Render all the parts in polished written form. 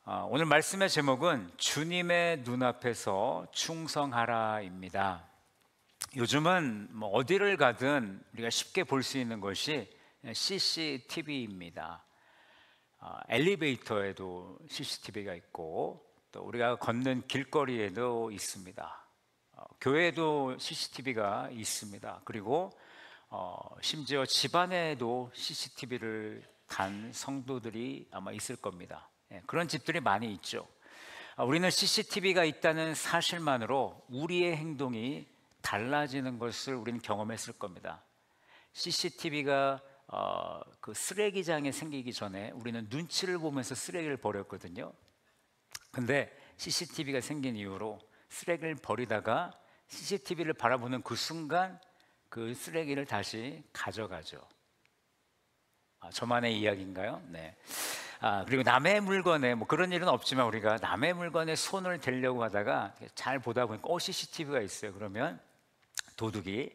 오늘 말씀의 제목은 주님의 눈앞에서 충성하라입니다. 요즘은 어디를 가든 우리가 쉽게 볼 수 있는 것이 CCTV입니다. 엘리베이터에도 CCTV가 있고 또 우리가 걷는 길거리에도 있습니다. 교회에도 CCTV가 있습니다. 그리고 심지어 집안에도 CCTV를 단 성도들이 아마 있을 겁니다. 그런 집들이 많이 있죠. 우리는 CCTV가 있다는 사실만으로 우리의 행동이 달라지는 것을 우리는 경험했을 겁니다. CCTV가 그 쓰레기장에 생기기 전에 우리는 눈치를 보면서 쓰레기를 버렸거든요. 근데 CCTV가 생긴 이후로 쓰레기를 버리다가 CCTV를 바라보는 그 순간 그 쓰레기를 다시 가져가죠. 저만의 이야기인가요? 네. 그리고 남의 물건에 그런 일은 없지만 우리가 남의 물건에 손을 대려고 하다가 잘 보다 보니까 CCTV가 있어요. 그러면 도둑이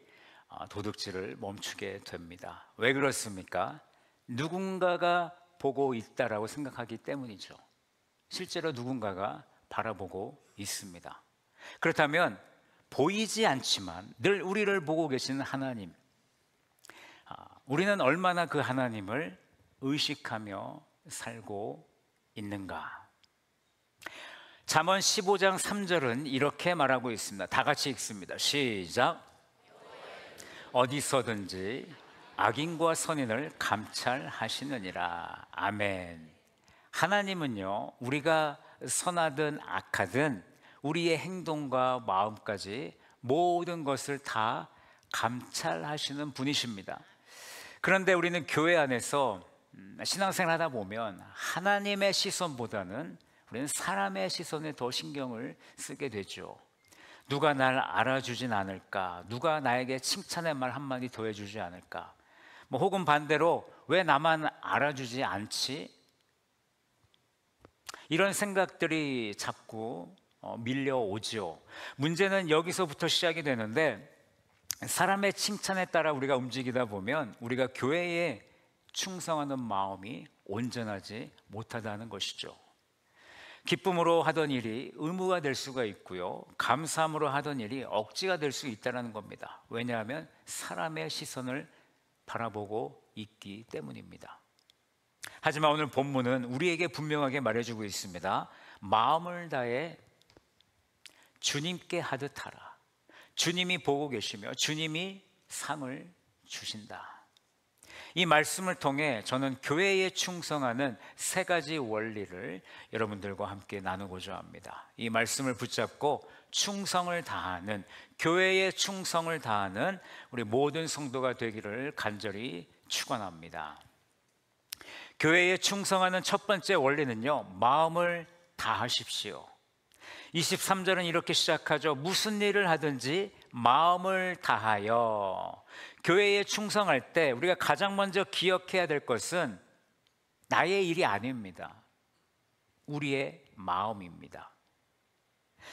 도둑질을 멈추게 됩니다. 왜 그렇습니까? 누군가가 보고 있다라고 생각하기 때문이죠. 실제로 누군가가 바라보고 있습니다. 그렇다면 보이지 않지만 늘 우리를 보고 계시는 하나님, 우리는 얼마나 그 하나님을 의식하며 살고 있는가? 잠언 15장 3절은 이렇게 말하고 있습니다. 다 같이 읽습니다. 시작. 어디서든지 악인과 선인을 감찰하시느니라. 아멘. 하나님은요, 우리가 선하든 악하든 우리의 행동과 마음까지 모든 것을 다 감찰하시는 분이십니다. 그런데 우리는 교회 안에서 신앙생활 하다 보면 하나님의 시선보다는 우리는 사람의 시선에 더 신경을 쓰게 되죠. 누가 날 알아주진 않을까? 누가 나에게 칭찬의 말 한마디 더 해주지 않을까? 혹은 반대로 왜 나만 알아주지 않지? 이런 생각들이 자꾸 밀려오죠. 문제는 여기서부터 시작이 되는데, 사람의 칭찬에 따라 우리가 움직이다 보면 우리가 교회에 충성하는 마음이 온전하지 못하다는 것이죠. 기쁨으로 하던 일이 의무가 될 수가 있고요, 감사함으로 하던 일이 억지가 될 수 있다는 겁니다. 왜냐하면 사람의 시선을 바라보고 있기 때문입니다. 하지만 오늘 본문은 우리에게 분명하게 말해주고 있습니다. 마음을 다해 주님께 하듯 하라. 주님이 보고 계시며 주님이 상을 주신다. 이 말씀을 통해 저는 교회에 충성하는 세 가지 원리를 여러분들과 함께 나누고자 합니다. 이 말씀을 붙잡고 충성을 다하는, 교회에 충성을 다하는 우리 모든 성도가 되기를 간절히 축원합니다. 교회에 충성하는 첫 번째 원리는요, 마음을 다하십시오. 23절은 이렇게 시작하죠. 무슨 일을 하든지 마음을 다하여. 교회에 충성할 때 우리가 가장 먼저 기억해야 될 것은 나의 일이 아닙니다. 우리의 마음입니다.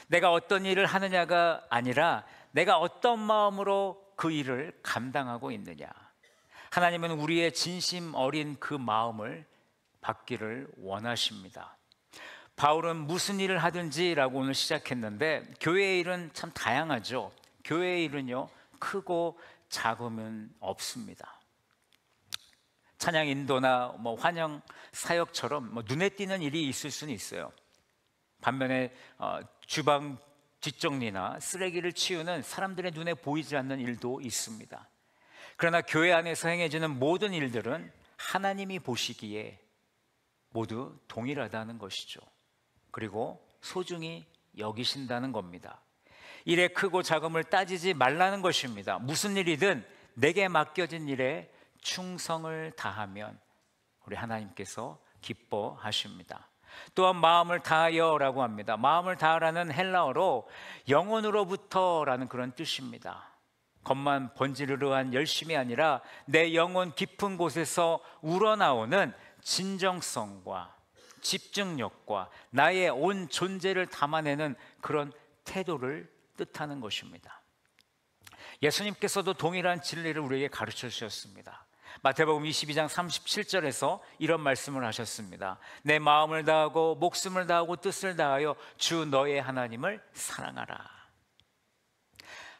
내가 어떤 일을 하느냐가 아니라 내가 어떤 마음으로 그 일을 감당하고 있느냐. 하나님은 우리의 진심 어린 그 마음을 받기를 원하십니다. 바울은 무슨 일을 하든지 라고 오늘 시작했는데, 교회의 일은 참 다양하죠. 교회의 일은요, 크고 작으면 없습니다. 찬양 인도나 환영 사역처럼 눈에 띄는 일이 있을 수는 있어요. 반면에 주방 뒷정리나 쓰레기를 치우는 사람들의 눈에 보이지 않는 일도 있습니다. 그러나 교회 안에서 행해지는 모든 일들은 하나님이 보시기에 모두 동일하다는 것이죠. 그리고 소중히 여기신다는 겁니다. 일의 크고 작음을 따지지 말라는 것입니다. 무슨 일이든 내게 맡겨진 일에 충성을 다하면 우리 하나님께서 기뻐하십니다. 또한 마음을 다하여라고 합니다. 마음을 다하라는 헬라어로 영혼으로부터라는 그런 뜻입니다. 겉만 번지르르한 열심이 아니라 내 영혼 깊은 곳에서 우러나오는 진정성과 집중력과 나의 온 존재를 담아내는 그런 태도를 뜻하는 것입니다. 예수님께서도 동일한 진리를 우리에게 가르쳐 주셨습니다. 마태복음 22장 37절에서 이런 말씀을 하셨습니다. 내 마음을 다하고 목숨을 다하고 뜻을 다하여 주 너의 하나님을 사랑하라.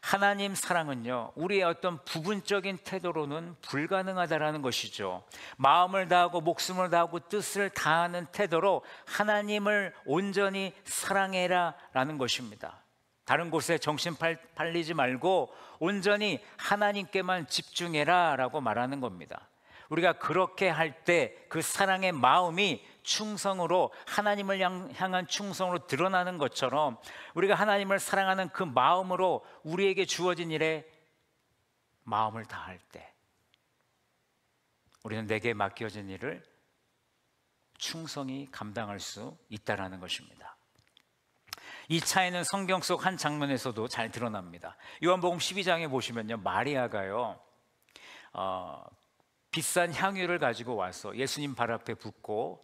하나님 사랑은요, 우리의 어떤 부분적인 태도로는 불가능하다라는 것이죠. 마음을 다하고 목숨을 다하고 뜻을 다하는 태도로 하나님을 온전히 사랑해라 라는 것입니다. 다른 곳에 정신 팔리지 말고 온전히 하나님께만 집중해라 라고 말하는 겁니다. 우리가 그렇게 할 때 그 사랑의 마음이 충성으로, 하나님을 향한 충성으로 드러나는 것처럼 우리가 하나님을 사랑하는 그 마음으로 우리에게 주어진 일에 마음을 다할 때 우리는 내게 맡겨진 일을 충성히 감당할 수 있다는 것입니다. 이 차이는 성경 속 한 장면에서도 잘 드러납니다. 요한복음 12장에 보시면요, 마리아가요 비싼 향유를 가지고 와서 예수님 발 앞에 붓고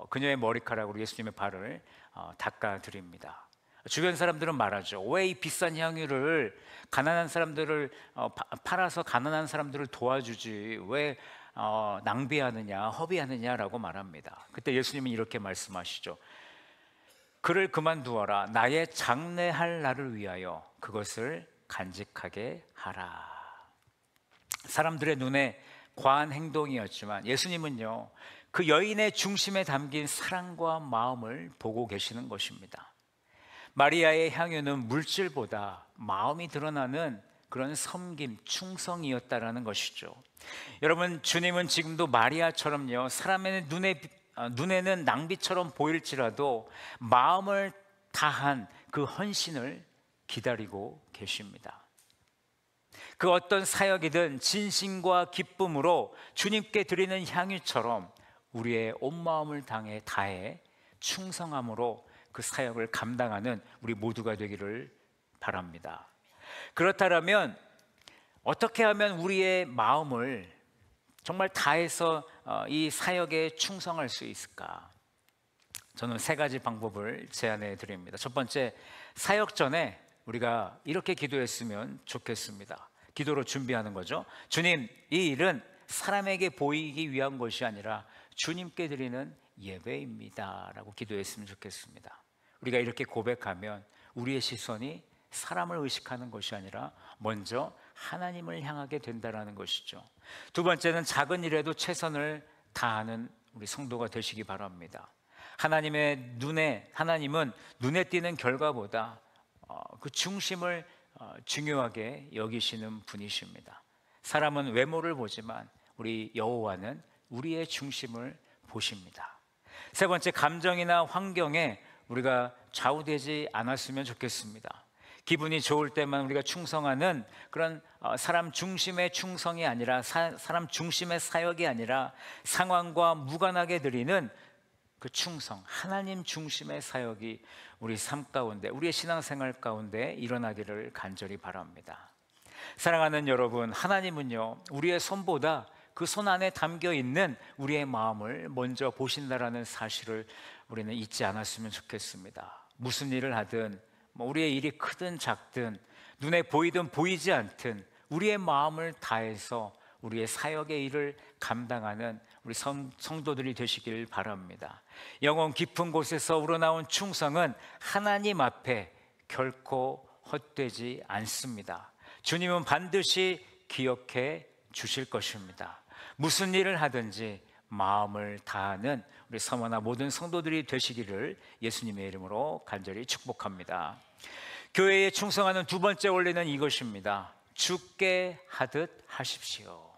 그녀의 머리카락으로 예수님의 발을 닦아드립니다. 주변 사람들은 말하죠. 왜 이 비싼 향유를 가난한 사람들을 팔아서 가난한 사람들을 도와주지 왜 낭비하느냐, 허비하느냐라고 말합니다. 그때 예수님은 이렇게 말씀하시죠. 그를 그만두어라. 나의 장례할 날을 위하여 그것을 간직하게 하라. 사람들의 눈에 과한 행동이었지만 예수님은요, 그 여인의 중심에 담긴 사랑과 마음을 보고 계시는 것입니다. 마리아의 향유는 물질보다 마음이 드러나는 그런 섬김, 충성이었다라는 것이죠. 여러분, 주님은 지금도 마리아처럼요, 사람의 눈에는 낭비처럼 보일지라도 마음을 다한 그 헌신을 기다리고 계십니다. 그 어떤 사역이든 진심과 기쁨으로 주님께 드리는 향유처럼 우리의 온 마음을 다해 충성함으로 그 사역을 감당하는 우리 모두가 되기를 바랍니다. 그렇다면 어떻게 하면 우리의 마음을 정말 다해서 이 사역에 충성할 수 있을까? 저는 3가지 방법을 제안해 드립니다. 첫 번째, 사역 전에 우리가 이렇게 기도했으면 좋겠습니다. 기도로 준비하는 거죠. 주님, 이 일은 사람에게 보이기 위한 것이 아니라 주님께 드리는 예배입니다 라고 기도했으면 좋겠습니다. 우리가 이렇게 고백하면 우리의 시선이 사람을 의식하는 것이 아니라 먼저 하나님을 향하게 된다는 것이죠. 두 번째는 작은 일에도 최선을 다하는 우리 성도가 되시기 바랍니다. 하나님은 눈에 띄는 결과보다 그 중심을 중요하게 여기시는 분이십니다. 사람은 외모를 보지만 우리 여호와는 우리의 중심을 보십니다. 세 번째, 감정이나 환경에 우리가 좌우되지 않았으면 좋겠습니다. 기분이 좋을 때만 우리가 충성하는 그런 사람 중심의 충성이 아니라 사람 중심의 사역이 아니라 상황과 무관하게 드리는 그 충성, 하나님 중심의 사역이 우리 삶 가운데, 우리의 신앙생활 가운데 일어나기를 간절히 바랍니다. 사랑하는 여러분, 하나님은요, 우리의 손보다 그 손 안에 담겨 있는 우리의 마음을 먼저 보신다라는 사실을 우리는 잊지 않았으면 좋겠습니다. 무슨 일을 하든, 우리의 일이 크든 작든, 눈에 보이든 보이지 않든 우리의 마음을 다해서 우리의 사역의 일을 감당하는 우리 성도들이 되시길 바랍니다. 영혼 깊은 곳에서 우러나온 충성은 하나님 앞에 결코 헛되지 않습니다. 주님은 반드시 기억해 주실 것입니다. 무슨 일을 하든지 마음을 다하는 우리 서머나 모든 성도들이 되시기를 예수님의 이름으로 간절히 축복합니다. 교회에 충성하는 두 번째 원리는 이것입니다. 주께 하듯 하십시오.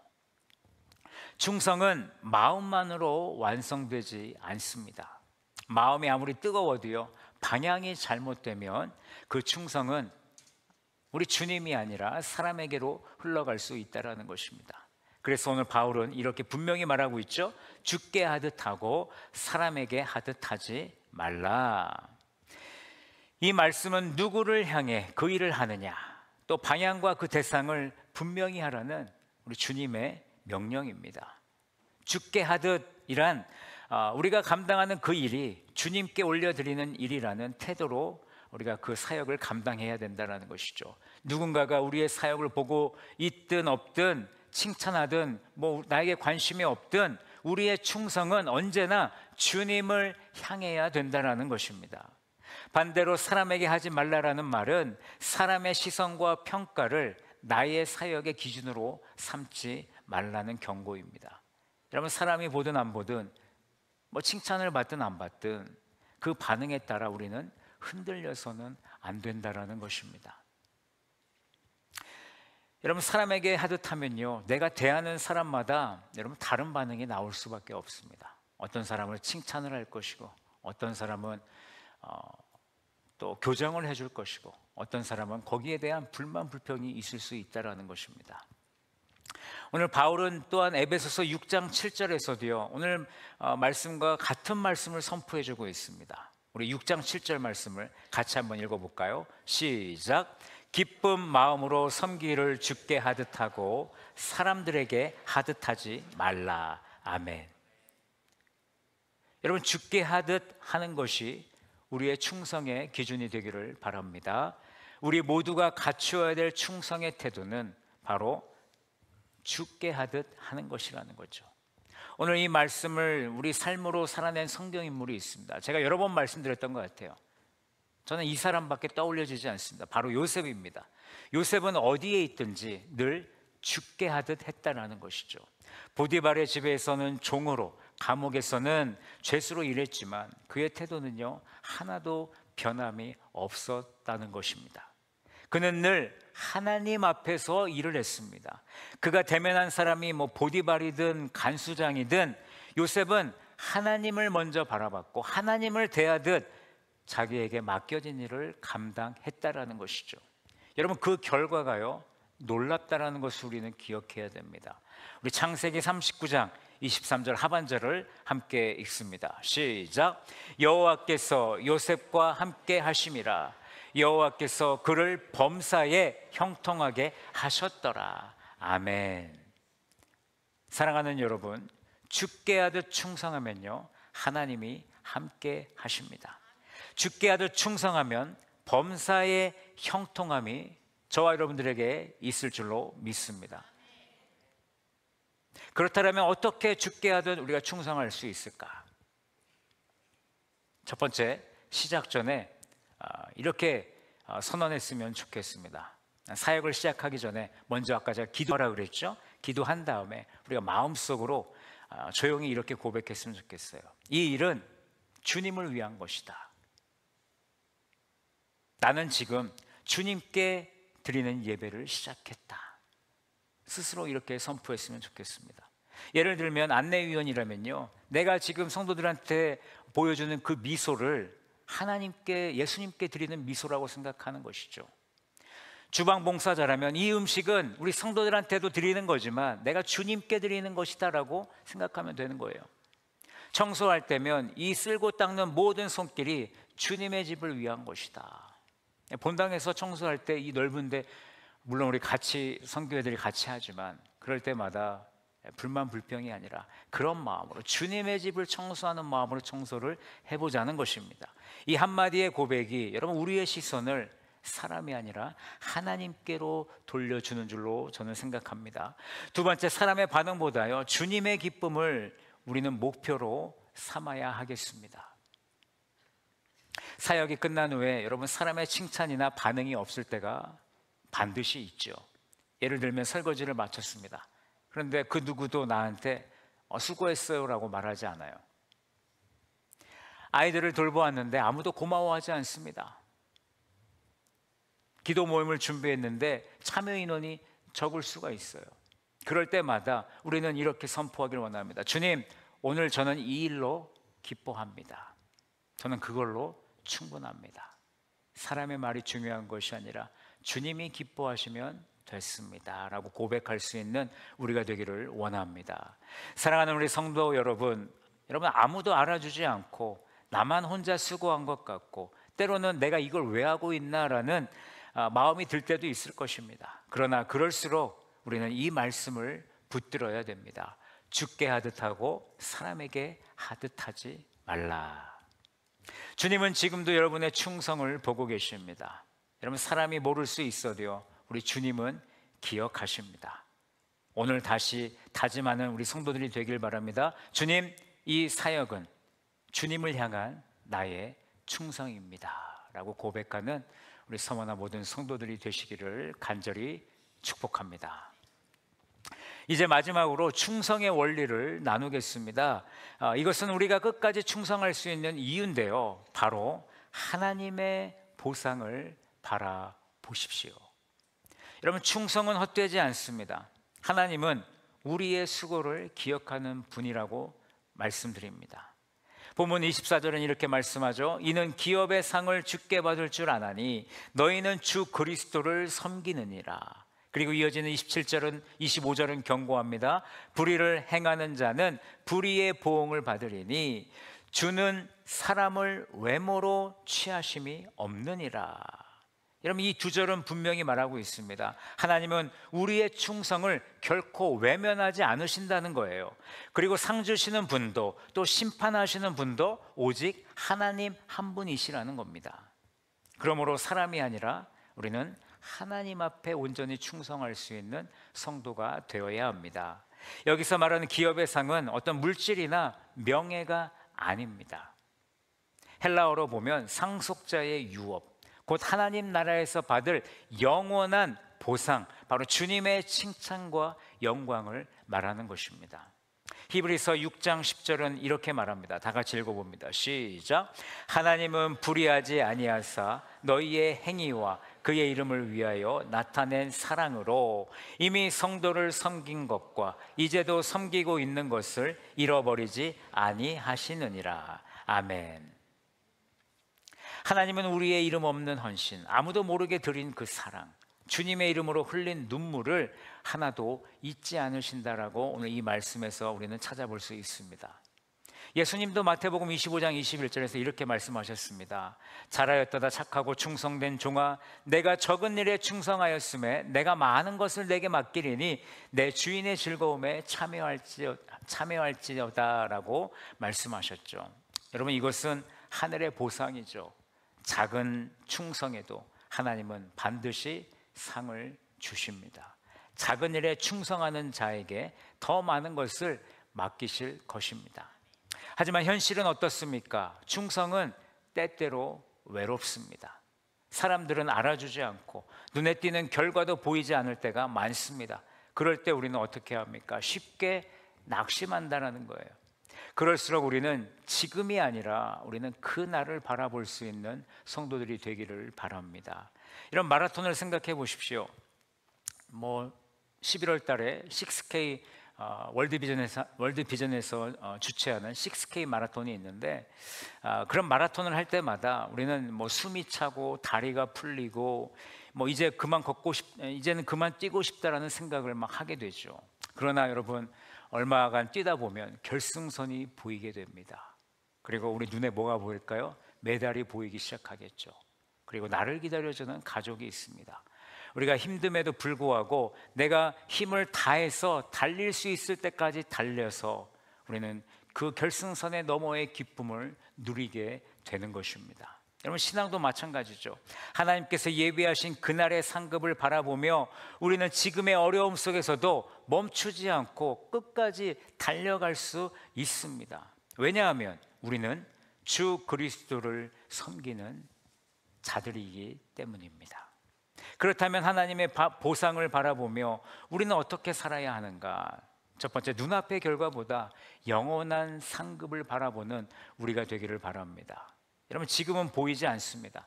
충성은 마음만으로 완성되지 않습니다. 마음이 아무리 뜨거워도요, 방향이 잘못되면 그 충성은 우리 주님이 아니라 사람에게로 흘러갈 수 있다는 것입니다. 그래서 오늘 바울은 이렇게 분명히 말하고 있죠. 주께 하듯 하고 사람에게 하듯 하지 말라. 이 말씀은 누구를 향해 그 일을 하느냐, 또 방향과 그 대상을 분명히 하라는 우리 주님의 명령입니다. 주께 하듯이란 우리가 감당하는 그 일이 주님께 올려드리는 일이라는 태도로 우리가 그 사역을 감당해야 된다는 것이죠. 누군가가 우리의 사역을 보고 있든 없든 칭찬하든 나에게 관심이 없든 우리의 충성은 언제나 주님을 향해야 된다는 것입니다. 반대로 사람에게 하지 말라라는 말은 사람의 시선과 평가를 나의 사역의 기준으로 삼지 말라는 경고입니다. 여러분, 사람이 보든 안 보든 칭찬을 받든 안 받든 그 반응에 따라 우리는 흔들려서는 안 된다라는 것입니다. 여러분, 사람에게 하듯 하면요, 내가 대하는 사람마다 여러분 다른 반응이 나올 수밖에 없습니다. 어떤 사람을 칭찬을 할 것이고, 어떤 사람은 또 교정을 해줄 것이고, 어떤 사람은 거기에 대한 불만 불평이 있을 수 있다라는 것입니다. 오늘 바울은 또한 에베소서 6장 7절에서도요 오늘 말씀과 같은 말씀을 선포해주고 있습니다. 우리 6장 7절 말씀을 같이 한번 읽어볼까요? 시작. 기쁜 마음으로 섬기를 주께 하듯 하고 사람들에게 하듯 하지 말라. 아멘. 여러분, 주께 하듯 하는 것이 우리의 충성의 기준이 되기를 바랍니다. 우리 모두가 갖추어야 될 충성의 태도는 바로 주께 하듯 하는 것이라는 거죠. 오늘 이 말씀을 우리 삶으로 살아낸 성경인물이 있습니다. 제가 여러 번 말씀드렸던 것 같아요. 저는 이 사람밖에 떠올려지지 않습니다. 바로 요셉입니다. 요셉은 어디에 있든지 늘 주께 하듯 했다라는 것이죠. 보디발의 집에서는 종으로, 감옥에서는 죄수로 일했지만 그의 태도는요 하나도 변함이 없었다는 것입니다. 그는 늘 하나님 앞에서 일을 했습니다. 그가 대면한 사람이 보디발이든 간수장이든 요셉은 하나님을 먼저 바라봤고 하나님을 대하듯 자기에게 맡겨진 일을 감당했다라는 것이죠. 여러분, 그 결과가요 놀랍다라는 것을 우리는 기억해야 됩니다. 우리 창세기 39장 23절 하반절을 함께 읽습니다. 시작. 여호와께서 요셉과 함께 하심이라. 여호와께서 그를 범사에 형통하게 하셨더라. 아멘. 사랑하는 여러분, 주께 하듯 충성하면요 하나님이 함께 하십니다. 주께 하듯 충성하면 범사의 형통함이 저와 여러분들에게 있을 줄로 믿습니다. 그렇다면 어떻게 주께 하듯 우리가 충성할 수 있을까? 첫 번째, 시작 전에 이렇게 선언했으면 좋겠습니다. 사역을 시작하기 전에 먼저 아까 제가 기도하라 그랬죠? 기도한 다음에 우리가 마음속으로 조용히 이렇게 고백했으면 좋겠어요. 이 일은 주님을 위한 것이다. 나는 지금 주님께 드리는 예배를 시작했다. 스스로 이렇게 선포했으면 좋겠습니다. 예를 들면 안내위원이라면요, 내가 지금 성도들한테 보여주는 그 미소를 하나님께, 예수님께 드리는 미소라고 생각하는 것이죠. 주방봉사자라면 이 음식은 우리 성도들한테도 드리는 거지만 내가 주님께 드리는 것이다라고 생각하면 되는 거예요. 청소할 때면 이 쓸고 닦는 모든 손길이 주님의 집을 위한 것이다. 본당에서 청소할 때 이 넓은데 물론 우리 같이 선교회들이 같이 하지만 그럴 때마다 불만 불평이 아니라 그런 마음으로 주님의 집을 청소하는 마음으로 청소를 해보자는 것입니다. 이 한마디의 고백이 여러분 우리의 시선을 사람이 아니라 하나님께로 돌려주는 줄로 저는 생각합니다. 두 번째, 사람의 반응보다요 주님의 기쁨을 우리는 목표로 삼아야 하겠습니다. 사역이 끝난 후에 여러분 사람의 칭찬이나 반응이 없을 때가 반드시 있죠. 예를 들면 설거지를 마쳤습니다. 그런데 그 누구도 나한테 수고했어요 라고 말하지 않아요. 아이들을 돌보았는데 아무도 고마워하지 않습니다. 기도 모임을 준비했는데 참여 인원이 적을 수가 있어요. 그럴 때마다 우리는 이렇게 선포하길 원합니다. 주님, 오늘 저는 이 일로 기뻐합니다. 저는 그걸로 충분합니다. 사람의 말이 중요한 것이 아니라 주님이 기뻐하시면 됐습니다 라고 고백할 수 있는 우리가 되기를 원합니다. 사랑하는 우리 성도 여러분, 아무도 알아주지 않고 나만 혼자 수고한 것 같고 때로는 내가 이걸 왜 하고 있나라는 마음이 들 때도 있을 것입니다. 그러나 그럴수록 우리는 이 말씀을 붙들어야 됩니다. 주께 하듯 하고 사람에게 하듯 하지 말라. 주님은 지금도 여러분의 충성을 보고 계십니다. 여러분, 사람이 모를 수 있어도요 우리 주님은 기억하십니다. 오늘 다시 다짐하는 우리 성도들이 되길 바랍니다. 주님, 이 사역은 주님을 향한 나의 충성입니다 라고 고백하는 우리 서머나 모든 성도들이 되시기를 간절히 축복합니다. 이제 마지막으로 충성의 원리를 나누겠습니다. 이것은 우리가 끝까지 충성할 수 있는 이유인데요, 바로 하나님의 보상을 바라보십시오. 여러분, 충성은 헛되지 않습니다. 하나님은 우리의 수고를 기억하는 분이라고 말씀드립니다. 본문 24절은 이렇게 말씀하죠. 이는 기업의 상을 주께 받을 줄 아나니 너희는 주 그리스도를 섬기느니라. 그리고 이어지는 27절은 25절은 경고합니다. 불의를 행하는 자는 불의의 보응을 받으리니 주는 사람을 외모로 취하심이 없느니라. 여러분, 이 두 절은 분명히 말하고 있습니다. 하나님은 우리의 충성을 결코 외면하지 않으신다는 거예요. 그리고 상 주시는 분도 또 심판하시는 분도 오직 하나님 한 분이시라는 겁니다. 그러므로 사람이 아니라 우리는 하나님 앞에 온전히 충성할 수 있는 성도가 되어야 합니다. 여기서 말하는 기업의 상은 어떤 물질이나 명예가 아닙니다. 헬라어로 보면 상속자의 유업, 곧 하나님 나라에서 받을 영원한 보상, 바로 주님의 칭찬과 영광을 말하는 것입니다. 히브리서 6장 10절은 이렇게 말합니다. 다 같이 읽어봅니다. 시작. 하나님은 불의하지 아니하사 너희의 행위와 그의 이름을 위하여 나타낸 사랑으로 이미 성도를 섬긴 것과 이제도 섬기고 있는 것을 잃어버리지 아니하시느니라. 아멘. 하나님은 우리의 이름 없는 헌신, 아무도 모르게 드린 그 사랑, 주님의 이름으로 흘린 눈물을 하나도 잊지 않으신다라고 오늘 이 말씀에서 우리는 찾아볼 수 있습니다. 예수님도 마태복음 25장 21절에서 이렇게 말씀하셨습니다. 잘하였도다 착하고 충성된 종아, 내가 적은 일에 충성하였음에 내가 많은 것을 내게 맡기리니 내 주인의 즐거움에 참여할지어다라고 말씀하셨죠. 여러분, 이것은 하늘의 보상이죠. 작은 충성에도 하나님은 반드시 상을 주십니다. 작은 일에 충성하는 자에게 더 많은 것을 맡기실 것입니다. 하지만 현실은 어떻습니까? 충성은 때때로 외롭습니다. 사람들은 알아주지 않고 눈에 띄는 결과도 보이지 않을 때가 많습니다. 그럴 때 우리는 어떻게 합니까? 쉽게 낙심한다는 거예요. 그럴수록 우리는 지금이 아니라 우리는 그 날을 바라볼 수 있는 성도들이 되기를 바랍니다. 이런 마라톤을 생각해 보십시오. 11월 달에 6K 월드비전에서 주최하는 6K 마라톤이 있는데, 그런 마라톤을 할 때마다 우리는 숨이 차고 다리가 풀리고 이제는 그만 뛰고 싶다라는 생각을 막 하게 되죠. 그러나 여러분, 얼마간 뛰다 보면 결승선이 보이게 됩니다. 그리고 우리 눈에 뭐가 보일까요? 메달이 보이기 시작하겠죠. 그리고 나를 기다려주는 가족이 있습니다. 우리가 힘듦에도 불구하고 내가 힘을 다해서 달릴 수 있을 때까지 달려서 우리는 그 결승선의 너머의 기쁨을 누리게 되는 것입니다. 여러분, 신앙도 마찬가지죠. 하나님께서 예비하신 그날의 상급을 바라보며 우리는 지금의 어려움 속에서도 멈추지 않고 끝까지 달려갈 수 있습니다. 왜냐하면 우리는 주 그리스도를 섬기는 자들이기 때문입니다. 그렇다면 하나님의 보상을 바라보며 우리는 어떻게 살아야 하는가? 첫 번째, 눈앞의 결과보다 영원한 상급을 바라보는 우리가 되기를 바랍니다. 여러분, 지금은 보이지 않습니다.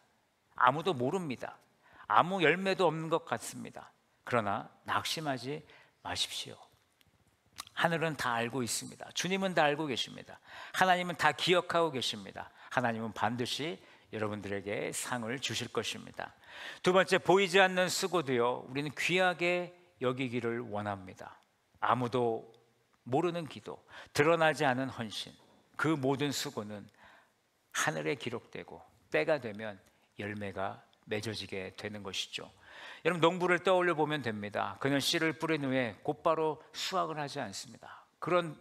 아무도 모릅니다. 아무 열매도 없는 것 같습니다. 그러나 낙심하지 마십시오. 하늘은 다 알고 있습니다. 주님은 다 알고 계십니다. 하나님은 다 기억하고 계십니다. 하나님은 반드시 여러분들에게 상을 주실 것입니다. 두 번째, 보이지 않는 수고도요, 우리는 귀하게 여기기를 원합니다. 아무도 모르는 기도, 드러나지 않은 헌신, 그 모든 수고는 하늘에 기록되고 때가 되면 열매가 맺어지게 되는 것이죠. 여러분, 농부를 떠올려 보면 됩니다. 그는 씨를 뿌린 후에 곧바로 수확을 하지 않습니다. 그런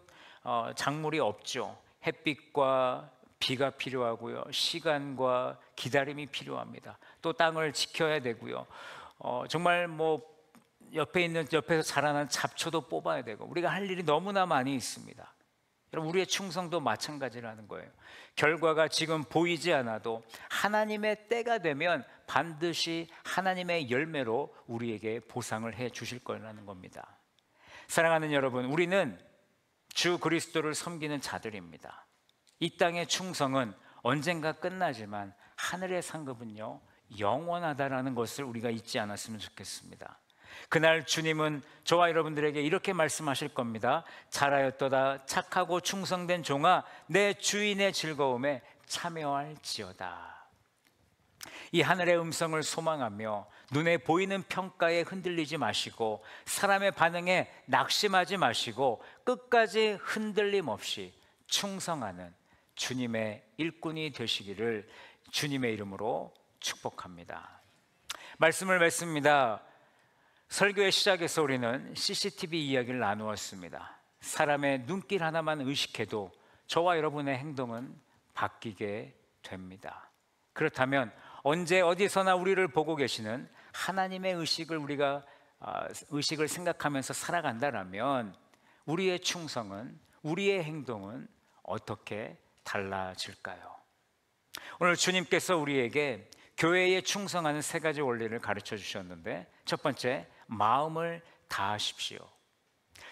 작물이 없죠. 햇빛과 비가 필요하고요, 시간과 기다림이 필요합니다. 또 땅을 지켜야 되고요. 정말 옆에서 자라난 잡초도 뽑아야 되고 우리가 할 일이 너무나 많이 있습니다. 여러분, 우리의 충성도 마찬가지라는 거예요. 결과가 지금 보이지 않아도 하나님의 때가 되면 반드시 하나님의 열매로 우리에게 보상을 해 주실 거라는 겁니다. 사랑하는 여러분, 우리는 주 그리스도를 섬기는 자들입니다. 이 땅의 충성은 언젠가 끝나지만 하늘의 상급은요, 영원하다라는 것을 우리가 잊지 않았으면 좋겠습니다. 그날 주님은 저와 여러분들에게 이렇게 말씀하실 겁니다. 잘하였도다 착하고 충성된 종아, 내 주인의 즐거움에 참여할지어다. 이 하늘의 음성을 소망하며 눈에 보이는 평가에 흔들리지 마시고 사람의 반응에 낙심하지 마시고 끝까지 흔들림 없이 충성하는 주님의 일꾼이 되시기를 주님의 이름으로 축복합니다. 말씀을 맺습니다. 설교의 시작에서 우리는 CCTV 이야기를 나누었습니다. 사람의 눈길 하나만 의식해도 저와 여러분의 행동은 바뀌게 됩니다. 그렇다면 언제 어디서나 우리를 보고 계시는 하나님의 의식을 생각하면서 살아간다라면 우리의 충성은, 우리의 행동은 어떻게 달라질까요? 오늘 주님께서 우리에게 교회에 충성하는 세 가지 원리를 가르쳐 주셨는데, 첫 번째, 마음을 다하십시오.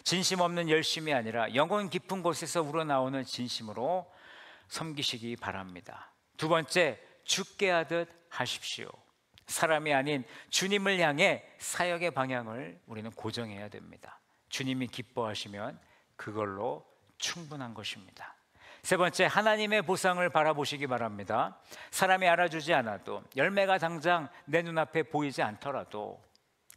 진심 없는 열심이 아니라 영혼 깊은 곳에서 우러나오는 진심으로 섬기시기 바랍니다. 두 번째, 죽게 하듯 하십시오. 사람이 아닌 주님을 향해 사역의 방향을 우리는 고정해야 됩니다. 주님이 기뻐하시면 그걸로 충분한 것입니다. 세 번째, 하나님의 보상을 바라보시기 바랍니다. 사람이 알아주지 않아도, 열매가 당장 내 눈앞에 보이지 않더라도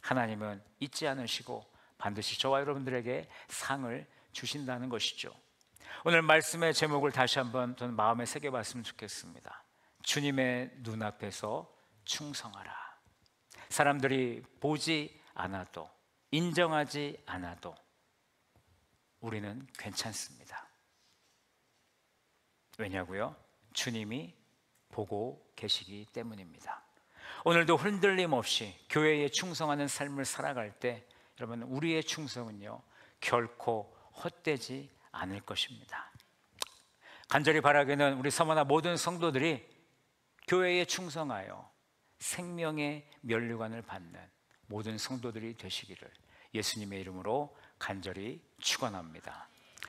하나님은 잊지 않으시고 반드시 저와 여러분들에게 상을 주신다는 것이죠. 오늘 말씀의 제목을 다시 한번 저는 마음에 새겨봤으면 좋겠습니다. 주님의 눈앞에서 충성하라. 사람들이 보지 않아도, 인정하지 않아도 우리는 괜찮습니다. 왜냐고요? 주님이 보고 계시기 때문입니다. 오늘도 흔들림 없이 교회에 충성하는 삶을 살아갈 때 여러분, 우리의 충성은요 결코 헛되지 않을 것입니다. 간절히 바라기는 우리 서머나 모든 성도들이 교회에 충성하여 생명의 면류관을 받는 모든 성도들이 되시기를 예수님의 이름으로 간절히 축원합니다.